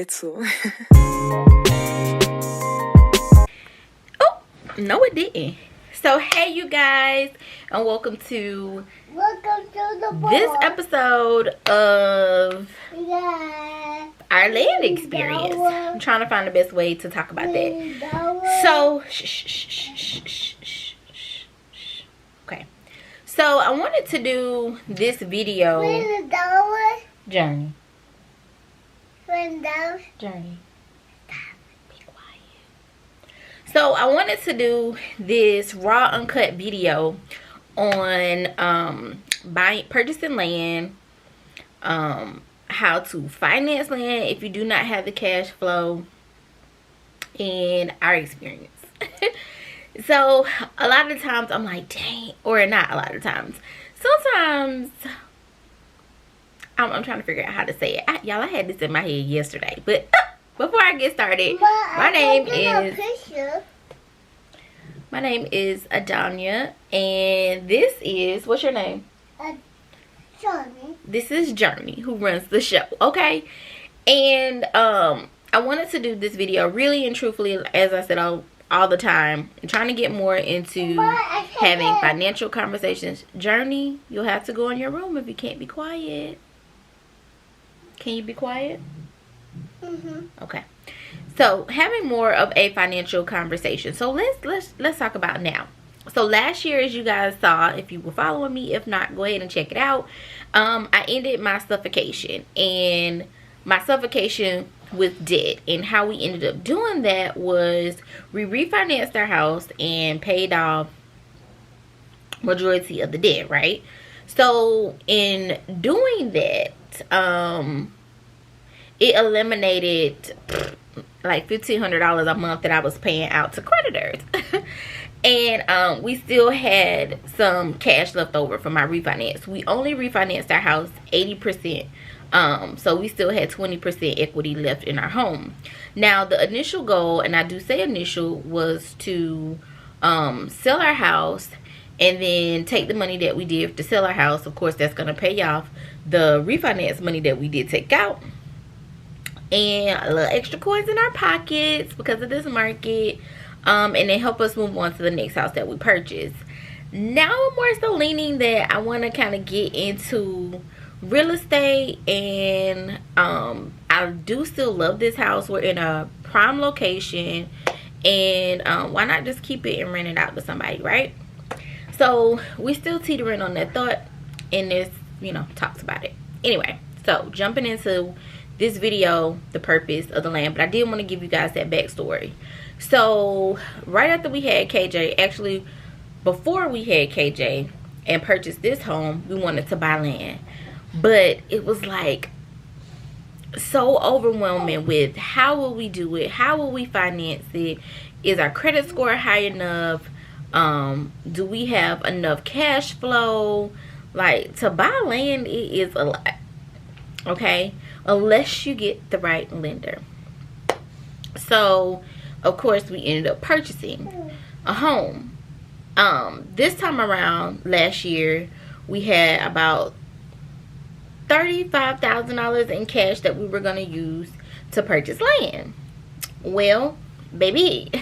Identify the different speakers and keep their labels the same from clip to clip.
Speaker 1: nicht so.
Speaker 2: Oh, no it didn't. So hey you guys, and welcome to this episode of our land experience. I'm trying to find the best way to talk about that. So okay, so I wanted to do this video journey. So I wanted to do this raw uncut video on purchasing land, how to finance land if you do not have the cash flow, and our experience. So a lot of times I'm like, dang, or not a lot of times, sometimes I'm trying to figure out how to say it. Y'all, I had this in my head yesterday, but before I get started, my name is Adonya, and this is, what's your name?
Speaker 3: Johnny.
Speaker 2: This is Journey, who runs the show, okay? And I wanted to do this video really and truthfully, as I said all the time, and trying to get more into having financial conversations. Journey, you'll have to go in your room if you can't be quiet. Can you be quiet? Okay, so having more of a financial conversation. So let's talk about now. So last year, as you guys saw, if you were following me, if not, go ahead and check it out. I ended my suffocation, and my suffocation with debt, and how we ended up doing that was we refinanced our house and paid off majority of the debt, right? So in doing that, it eliminated like $1,500 a month that I was paying out to creditors. And we still had some cash left over from my refinance. We only refinanced our house 80%. So we still had 20% equity left in our home. Now the initial goal, and I do say initial, was to sell our house and then take the money that we did to sell our house. Of course, that's going to pay off the refinance money that we did take out, and a little extra coins in our pockets because of this market, and then help us move on to the next house that we purchased. Now I'm more so leaning that I want to kind of get into real estate, and I do still love this house. We're in a prime location, and why not just keep it and rent it out to somebody, right? So we still teetering on that thought, and this, you know, talks about it. Anyway, so jumping into this video, the purpose of the land, but I did want to give you guys that backstory. So right after we had KJ, actually before we had KJ and purchased this home, we wanted to buy land, but it was like so overwhelming with how will we do it, how will we finance it, is our credit score high enough, do we have enough cash flow? Like, to buy land, it is a lot, okay, unless you get the right lender. So of course we ended up purchasing a home. This time around last year, we had about $35,000 in cash that we were going to use to purchase land. Well, baby,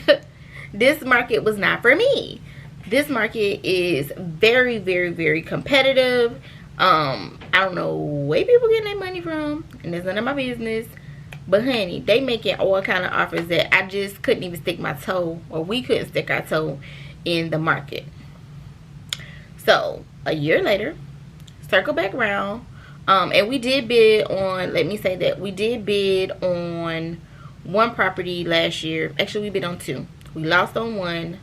Speaker 2: this market was not for me. This market is very, very, very competitive. I don't know where people getting their money from, and it's none of my business. But honey, they making all kind of offers that I just couldn't even stick my toe, or we couldn't stick our toe in the market. So a year later, circle back around, and we did bid on, let me say that we did bid on one property last year. Actually, we bid on two. We lost on one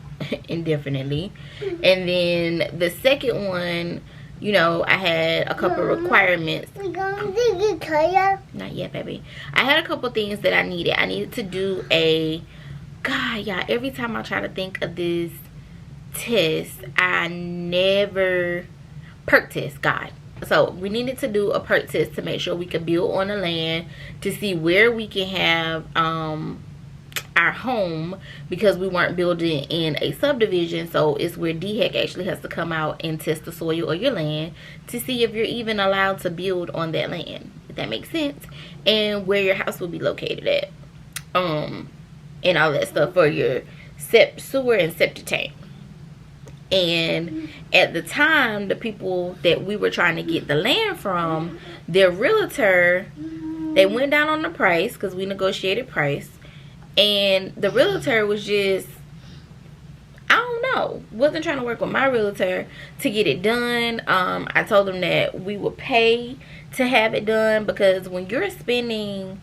Speaker 2: indefinitely, and then the second one, you know, I had a couple requirements. Not yet, baby. I had a couple things that I needed. I needed to do a, God, y'all, every time I try to think of this test, I never, perk test, God. So we needed to do a perk test to make sure we could build on the land, to see where we can have our home, because we weren't building in a subdivision. So it's where DHEC actually has to come out and test the soil or your land to see if you're even allowed to build on that land. if that makes sense, and where your house will be located at, and all that stuff for your sewer and septic tank. And at the time, the people that we were trying to get the land from, their realtor, they went down on the price because we negotiated price, and the realtor was just, I don't know, wasn't trying to work with my realtor to get it done. I told them that we would pay to have it done, because when you're spending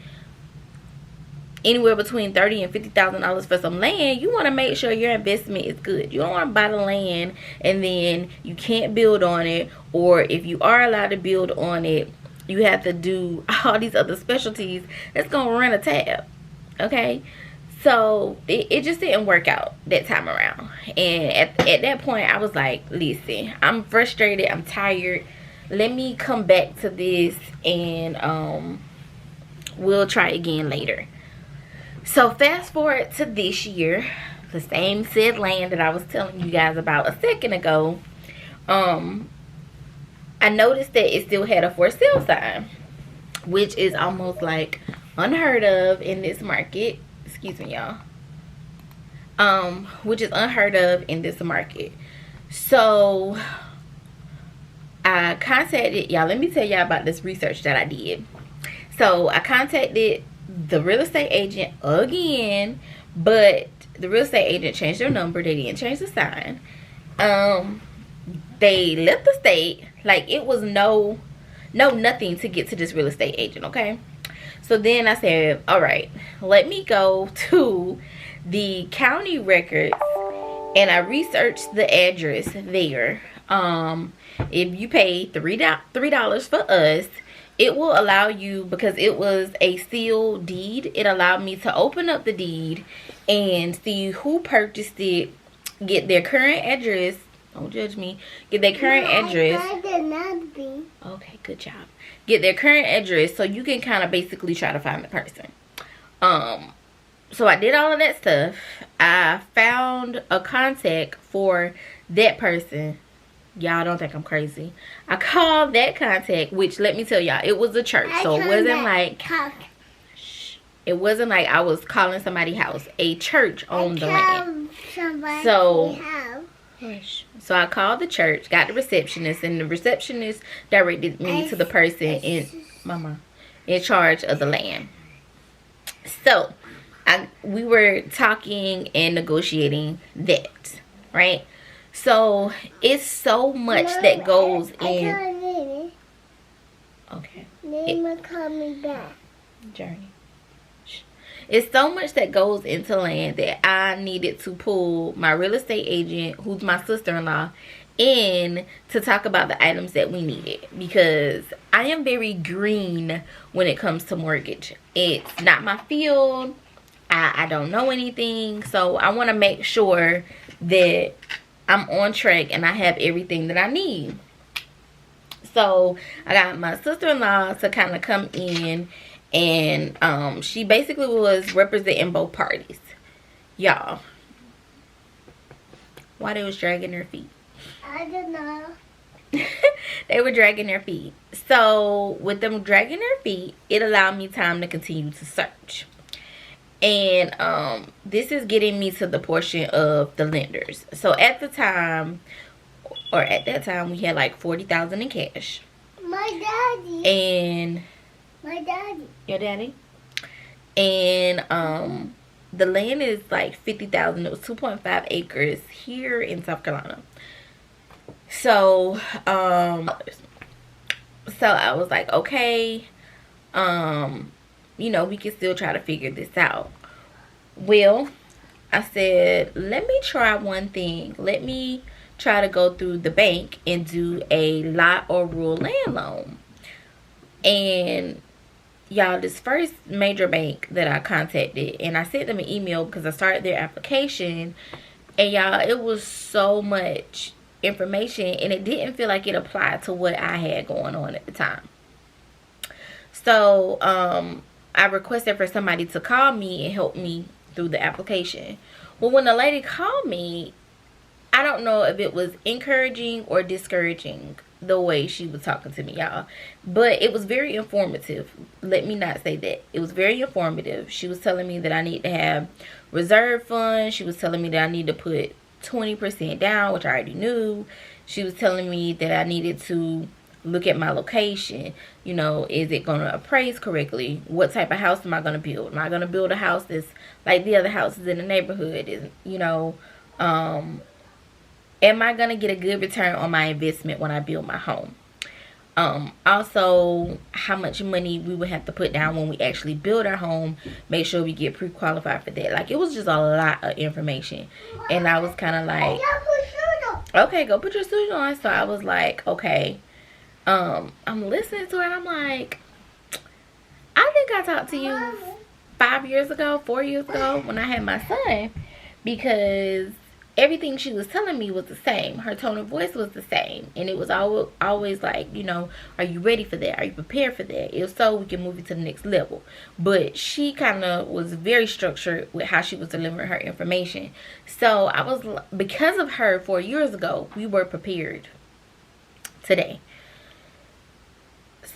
Speaker 2: anywhere between $30,000 and $50,000 for some land, you want to make sure your investment is good. You don't want to buy the land and then you can't build on it, or if you are allowed to build on it, you have to do all these other specialties that's gonna run a tab. Okay, so it just didn't work out that time around. And at that point, I was like, listen, I'm frustrated, I'm tired, let me come back to this, and we'll try again later. So fast forward to this year, the same said land that I was telling you guys about a second ago, I noticed that it still had a for sale sign, which is almost like unheard of in this market. Excuse me, y'all. Which is unheard of in this market. So I contacted y'all. Let me tell y'all about this research that I did. So I contacted the real estate agent again, but the real estate agent changed their number. They didn't change the sign. They left the state. Like, it was no nothing to get to this real estate agent. Okay, so then I said, all right, let me go to the county records, and I researched the address there. If you pay $3 for us, it will allow you, because it was a sealed deed, it allowed me to open up the deed and see who purchased it, get their current address. Don't judge me. Get their current address. Okay, good job. Get their current address so you can kind of basically try to find the person. So I did all of that stuff. I found a contact for that person. Y'all don't think I'm crazy. I called that contact, which, let me tell y'all, it was a church. So it wasn't like, it wasn't like I was calling somebody's house. A church owned the land. So I called the church, got the receptionist, and the receptionist directed me to the person in charge of the land. So we were talking and negotiating that, right? So it's so much that goes in. Okay.
Speaker 3: Coming back.
Speaker 2: Journey. It's so much that goes into land that I needed to pull my real estate agent, who's my sister-in-law, in to talk about the items that we needed, because I am very green when it comes to mortgage. It's not my field. I don't know anything, so I want to make sure that I'm on track and I have everything that I need. So I got my sister-in-law to kind of come in, and she basically was representing both parties. Y'all, why they was dragging their feet?
Speaker 3: I don't know.
Speaker 2: They were dragging their feet. So with them dragging their feet, it allowed me time to continue to search. And this is getting me to the portion of the lenders. So at that time, we had like $40,000 in cash.
Speaker 3: My daddy.
Speaker 2: And
Speaker 3: My daddy.
Speaker 2: your daddy? And the land is like $50,000. It was 2.5 acres here in South Carolina. So I was like, okay, you know, we can still try to figure this out. Well, I said, let me try one thing. Let me try to go through the bank and do a lot or rural land loan. And y'all, this first major bank that I contacted, and I sent them an email because I started their application, and y'all, it was so much information and it didn't feel like it applied to what I had going on at the time. So I requested for somebody to call me and help me through the application. Well, when the lady called me, I don't know if it was encouraging or discouraging the way she was talking to me, y'all. But it was very informative. Let me not say that. It was very informative. She was telling me that I need to have reserve funds. She was telling me that I need to put 20% down, which I already knew. She was telling me that I needed to look at my location. You know, is it going to appraise correctly? What type of house am I going to build? Am I going to build a house that's like the other houses in the neighborhood? Is, you know, am I going to get a good return on my investment when I build my home? Also, how much money we would have to put down when we actually build our home. Make sure we get pre-qualified for that. Like, it was just a lot of information. And I was kind of like, okay, go put your suit on. So I was like, okay. I'm listening to her and I'm like, I think I talked to you 5 years ago, 4 years ago when I had my son, because everything she was telling me was the same. Her tone of voice was the same, and it was always like, you know, are you ready for that? Are you prepared for that? If so, we can move you to the next level. But she kind of was very structured with how she was delivering her information. So I was, because of her 4 years ago, we were prepared today.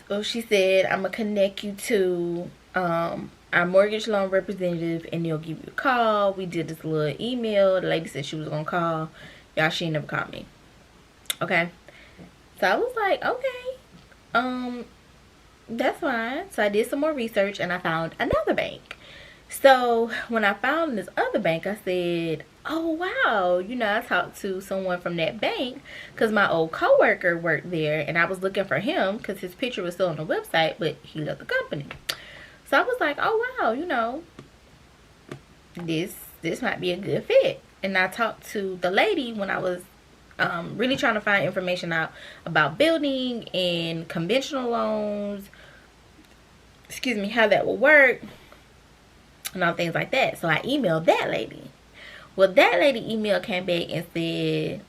Speaker 2: So she said, I'm going to connect you to our mortgage loan representative and they'll give you a call. We did this little email. The lady said she was going to call. Y'all, she ain't never called me. Okay. So I was like, okay. That's fine. So I did some more research and I found another bank. So when I found this other bank, I said, oh wow, you know, I talked to someone from that bank because my old coworker worked there and I was looking for him because his picture was still on the website, but he left the company. So I was like, oh wow, you know, this might be a good fit. And I talked to the lady when I was really trying to find information out about building and conventional loans, excuse me, how that will work and all things like that. So I emailed that lady. Well, that lady email came back and said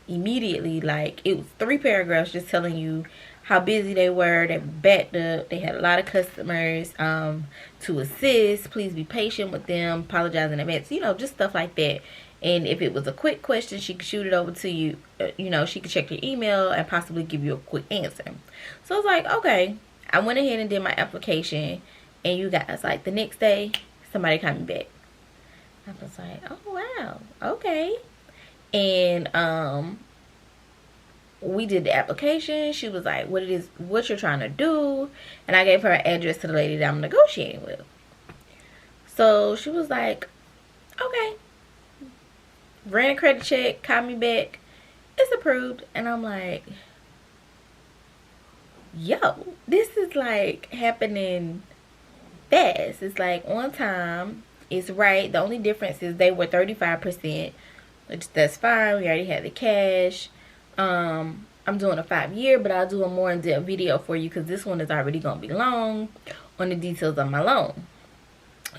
Speaker 2: immediately, like, it was 3 paragraphs just telling you how busy they were. They backed up. They had a lot of customers to assist. Please be patient with them. Apologize in advance. You know, just stuff like that. And if it was a quick question, she could shoot it over to you. You know, she could check your email and possibly give you a quick answer. So I was like, okay. I went ahead and did my application. And you guys, like, the next day, somebody coming back. I was like, oh wow, okay. And we did the application. She was like, what you're trying to do, and I gave her an address to the lady that I'm negotiating with. So she was like, okay. Ran a credit check, called me back, it's approved. And I'm like, yo, this is like happening fast. It's like on time. It's right. The only difference is they were 35%, which that's fine. We already had the cash. I'm doing a 5-year, but I'll do a more in-depth video for you because this one is already going to be long on the details of my loan.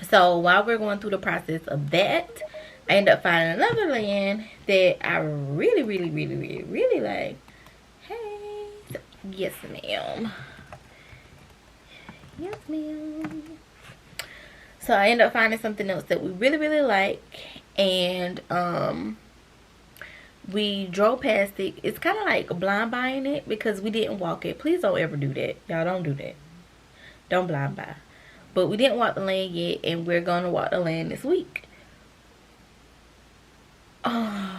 Speaker 2: So while we're going through the process of that, I end up finding another land that I really, really, really, really, really like. Hey. Yes, ma'am. Yes, ma'am. So I ended up finding something else that we really, really like. And we drove past it. It's kind of like blind buying it because we didn't walk it. Please don't ever do that. Y'all don't do that. Don't blind buy. But we didn't walk the land yet. And we're going to walk the land this week. Oh.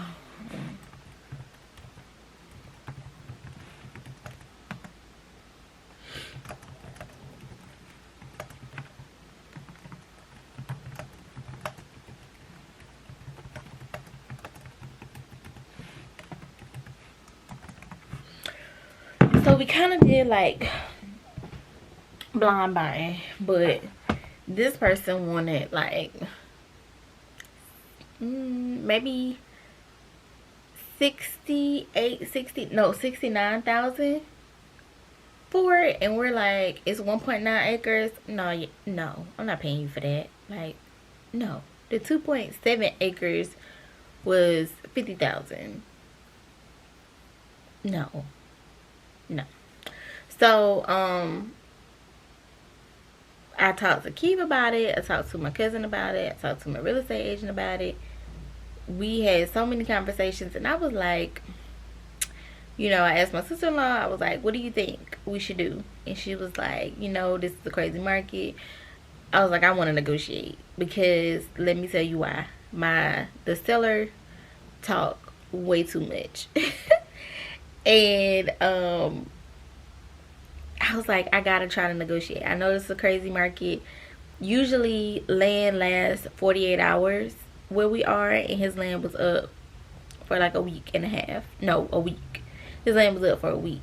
Speaker 2: So we kind of did like blind buying, but this person wanted like maybe 69,000 for it, and we're like, it's 1.9 acres. No, I'm not paying you for that. Like, no, the 2.7 acres was 50,000. No. So I talked to Keith about it. I talked to my cousin about it. I talked to my real estate agent about it. We had so many conversations, and I was like, you know, I asked my sister-in-law, I was like, what do you think we should do? And she was like, you know, this is a crazy market. I was like, I want to negotiate, because let me tell you why. The seller talk way too much. And I was like, I gotta try to negotiate. I know this is a crazy market. Usually land lasts 48 hours where we are, and his land was up for like a week and a half. No, a week. His land was up for a week.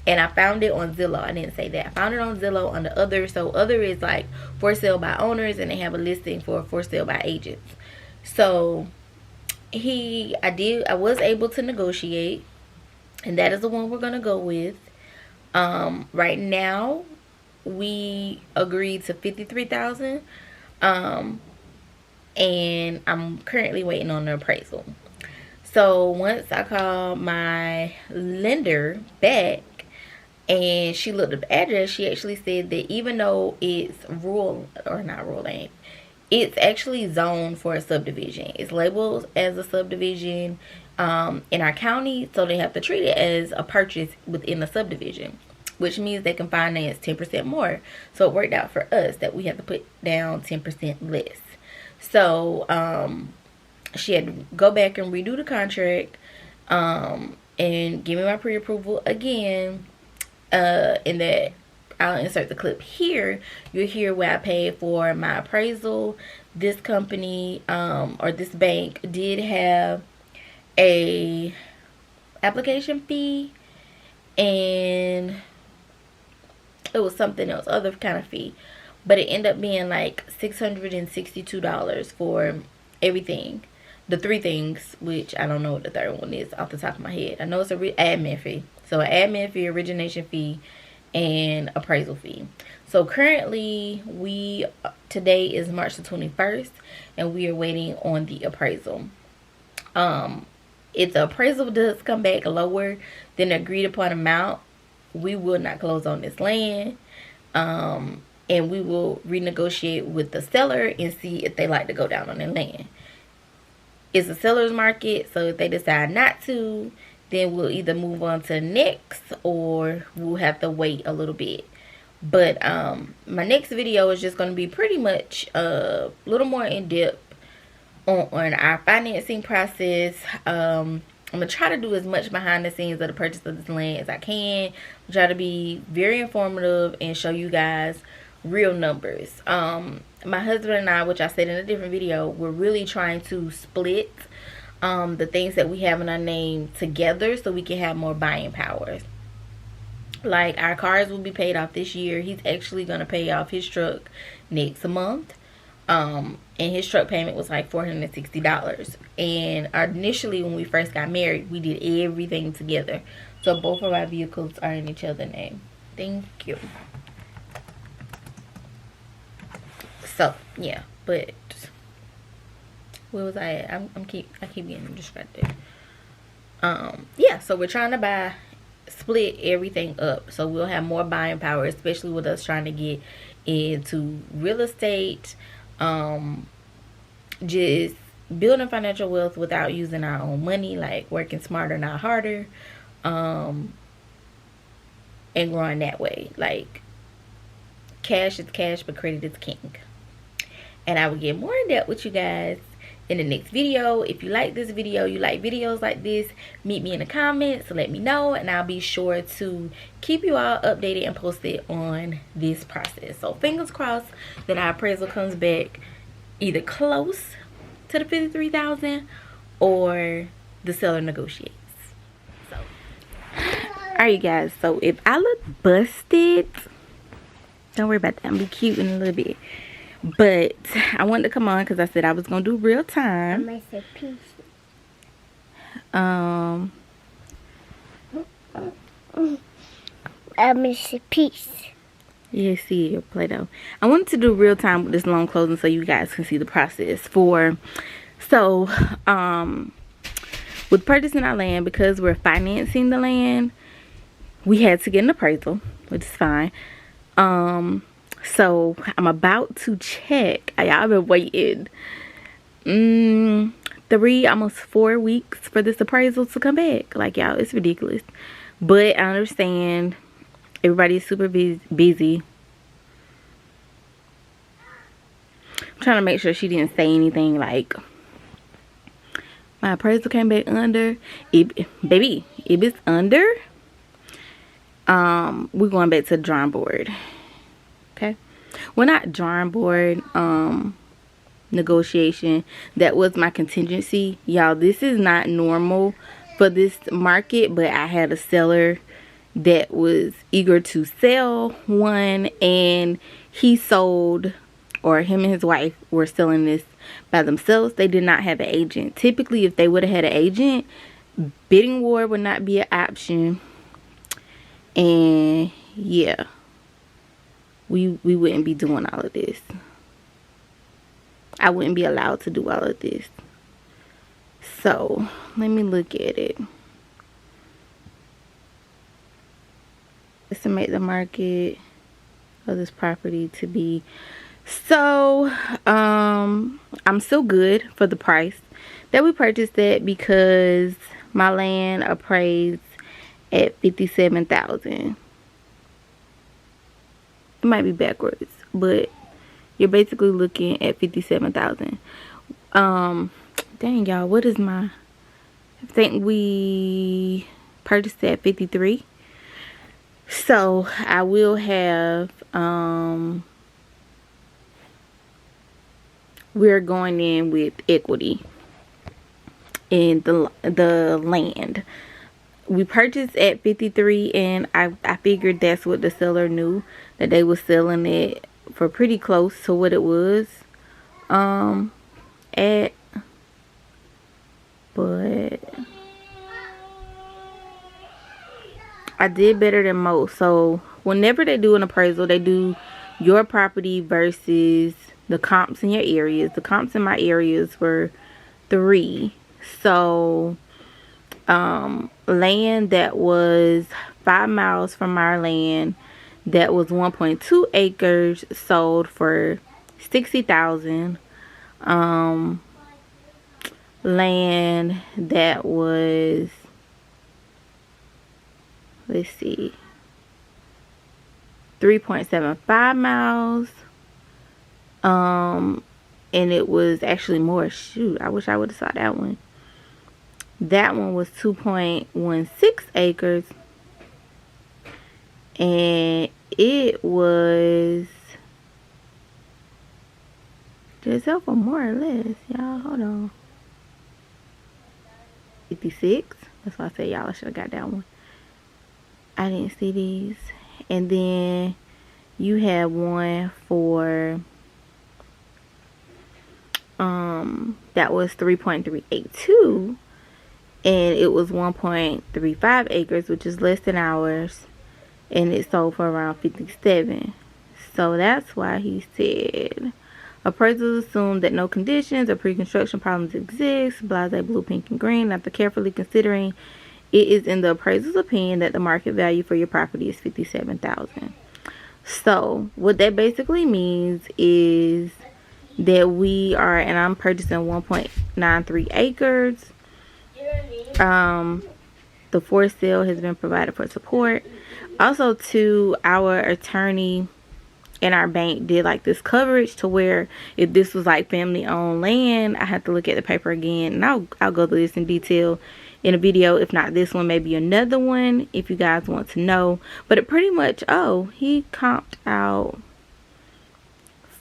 Speaker 2: And I found it on Zillow. I didn't say that. I found it on Zillow on the other. So other is like for sale by owners, and they have a listing for sale by agents. So I was able to negotiate, and that is the one we're gonna go with. Right now we agreed to $53,000. And I'm currently waiting on the appraisal. So once I called my lender back and she looked at the address, she actually said that even though it's it's actually zoned for a subdivision. It's labeled as a subdivision in our county, so they have to treat it as a purchase within the subdivision, which means they can finance 10% more. So it worked out for us that we have to put down 10% less. So she had to go back and redo the contract and give me my pre-approval again. And that I'll insert the clip here. You'll hear where I paid for my appraisal. This company or this bank did have a application fee, and it was something else, other kind of fee, but it ended up being like $662 for everything, the three things, which I don't know what the third one is off the top of my head. I know it's a admin fee. So an admin fee, origination fee, and appraisal fee. So currently today is March the 21st, and we are waiting on the appraisal. If the appraisal does come back lower than the agreed upon amount, we will not close on this land. And we will renegotiate with the seller and see if they like to go down on their land. It's a seller's market, so if they decide not to, then we'll either move on to next, or we'll have to wait a little bit. But my next video is just going to be pretty much a little more in depth on our financing process. I'm going to try to do as much behind the scenes of the purchase of this land as I can. I'll try to be very informative and show you guys real numbers. My husband and I, which I said in a different video, we're really trying to split the things that we have in our name together so we can have more buying power. Like, our cars will be paid off this year. He's actually going to pay off his truck next month. And his truck payment was like $460. And initially, when we first got married, we did everything together. So both of our vehicles are in each other's name. Thank you. So yeah, but where was I at? I keep getting distracted. Yeah, so we're trying to split everything up, so we'll have more buying power, especially with us trying to get into real estate, just building financial wealth without using our own money, like working smarter, not harder, and growing that way. Like, cash is cash, but credit is king. And I will get more in depth with you guys in the next video. If you like this video, you like videos like this, meet me in the comments, let me know, and I'll be sure to keep you all updated and posted on this process. So fingers crossed that our appraisal comes back either close to the $53,000 or the seller negotiates. So alright, you guys, so if I look busted, don't worry about that. I'm gonna be cute in a little bit. But I wanted to come on because I said I was going to do real time.
Speaker 3: I said peace. I miss peace.
Speaker 2: Yeah, see your Play-Doh. I wanted to do real time with this loan closing so you guys can see the process. With purchasing our land, because we're financing the land, we had to get an appraisal, which is fine. So I'm about to check. Y'all been waiting 3, almost 4 weeks for this appraisal to come back. Like, y'all, it's ridiculous. But I understand everybody is super busy. I'm trying to make sure she didn't say anything like, my appraisal came back under. Baby, if it's under, we're going back to the drawing board. Okay? Well, not drawing board, negotiation. That was my contingency. Y'all, this is not normal for this market, but I had a seller that was eager to sell one, and he sold, or him and his wife were selling this by themselves. They did not have an agent. Typically, if they would have had an agent, bidding war would not be an option. And yeah, we wouldn't be doing all of this. I wouldn't be allowed to do all of this. So let me look at it. Estimate the market of this property to be. So I'm still good for the price that we purchased it, because my land appraised at $57,000. It might be backwards, but you're basically looking at $57,000. Dang, y'all, what is my, I think we purchased it at 53. So I will have, we're going in with equity in the land. We purchased at 53, and I figured that's what the seller knew, that they were selling it for pretty close to what it was at. But I did better than most. So whenever they do an appraisal, they do your property versus the comps in your areas. The comps in my areas were 3. So land that was 5 miles from our land, that was 1.2 acres, sold for $60,000. Land that was, let's see, 3.75 miles, and it was actually more. Shoot, I wish I would have saw that one. That one was 2.16 acres, and it was, just up for more or less, y'all. Hold on. 56. That's why I said, y'all, I should have got that one. I didn't see these. And then you have one for that was 3.382, and it was 1.35 acres, which is less than ours, and it sold for around 57. So that's why he said appraisals assume that no conditions or pre-construction problems exist, blase, blue, pink, and green. After carefully considering, it is in the appraisal's opinion that the market value for your property is $57,000. So what that basically means is that we are, and I'm purchasing 1.93 acres. The for sale has been provided for support. Also, to our attorney and our bank did like this coverage to where if this was like family owned land, I have to look at the paper again, and I'll go through this in detail in a video. If not this one, maybe another one, if you guys want to know. But it pretty much, oh, he comped out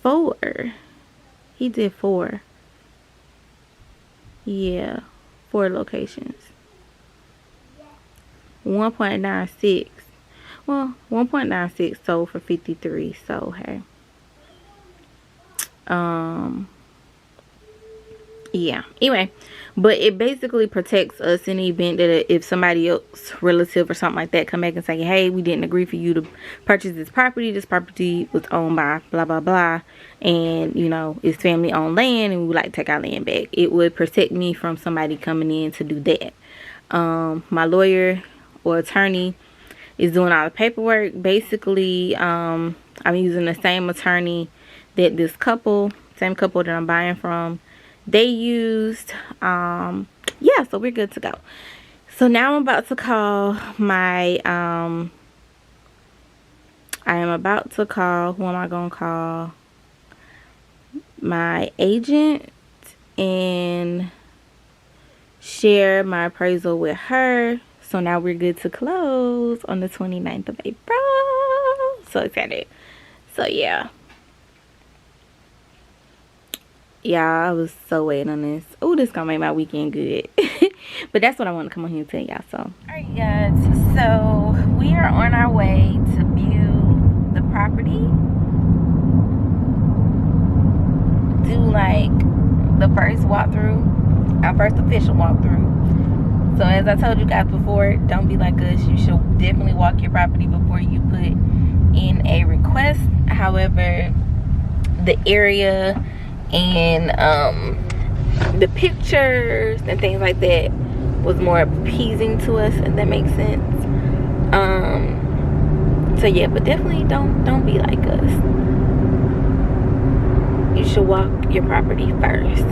Speaker 2: 4. He did 4. Yeah, 4 locations. 1.96. Well, 1.96 sold for 53. So hey, yeah. Anyway, but it basically protects us in the event that if somebody else, relative or something like that, come back and say, hey, we didn't agree for you to purchase this property. This property was owned by blah blah blah, and you know it's family owned land, and we would like to take our land back. It would protect me from somebody coming in to do that. My lawyer or attorney is doing all the paperwork. Basically, I'm using the same attorney that this couple, same couple that I'm buying from, they used. Yeah, so we're good to go. So now I'm about to call my I am about to call, who am I gonna call? My agent, and share my appraisal with her. So now we're good to close on the 29th of April. So excited. So yeah. Y'all, I was so waiting on this. Oh, this gonna make my weekend good. But that's what I want to come on here and tell y'all. So alright guys, so we are on our way to view the property. Do like the first walkthrough, our first official walkthrough. So as I told you guys before, don't be like us. You should definitely walk your property before you put in a request. However, the area and the pictures and things like that was more appeasing to us, if that makes sense. So yeah, but definitely don't be like us. You should walk your property first.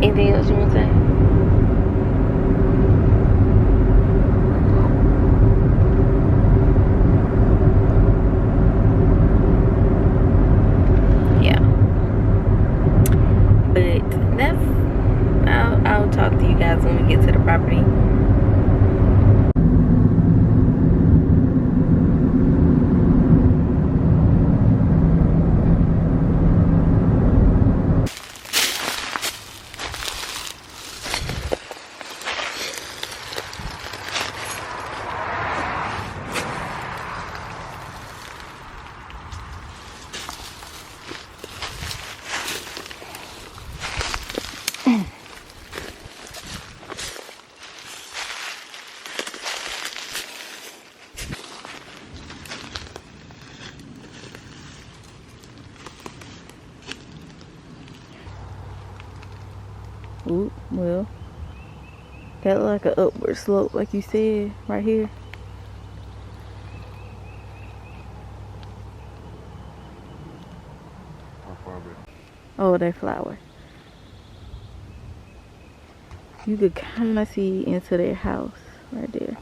Speaker 2: Anything else you want to say? I'll talk to you guys when we get to the property. Ooh, well, that look like an upward slope, like you said, right here.
Speaker 1: How far back?
Speaker 2: Oh, that flower. You could kind of see into their house right there.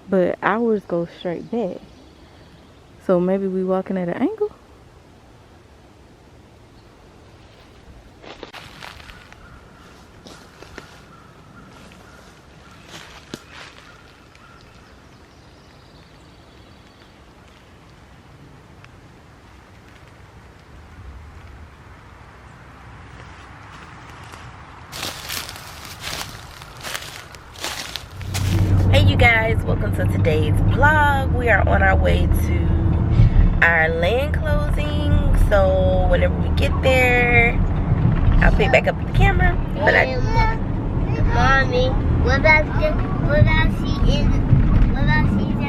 Speaker 2: But ours go straight back. So maybe we walking at an angle? Hey you guys, welcome to today's vlog. We are on our way to our land closing. So whenever we get there, I'll pick back up the camera. But
Speaker 3: Mommy, what about seeing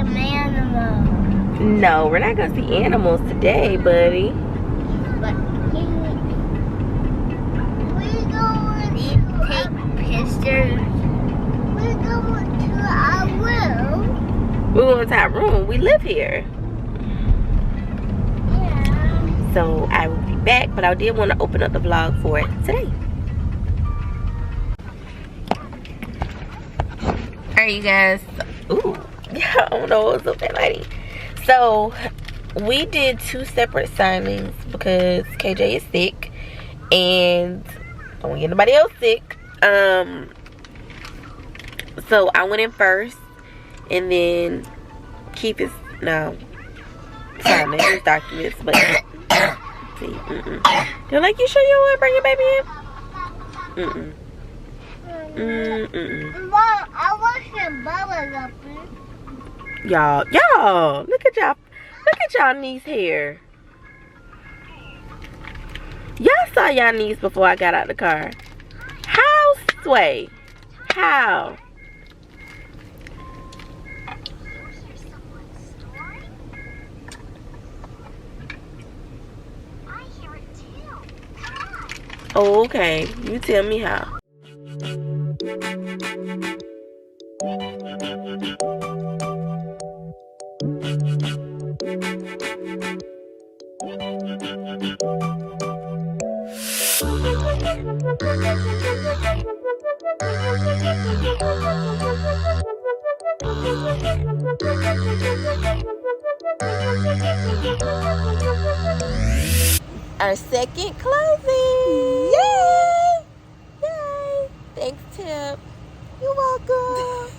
Speaker 3: the animal?
Speaker 2: no, we're not gonna see animals today, buddy.
Speaker 3: But we're going to take pictures. We're going to our room.
Speaker 2: We're going to our room. We live here.
Speaker 3: Yeah.
Speaker 2: So I will be back, but I did want to open up the vlog for it today. Alright you guys. Ooh, yeah, I don't know what's up that lady. So we did 2 separate signings because KJ is sick and I don't want to get nobody else sick. So I went in first and then Keith is now signing his documents, but see, they're like, you sure you want to bring your baby in?
Speaker 3: Mom, I want some bubbles up here.
Speaker 2: Y'all, look at y'all niece hair. Y'all saw y'all niece before I got out the car. How, Sway? How? Oh, okay. You tell me how. Our second closing. Yay! Yay! Thanks, Tip. You're welcome.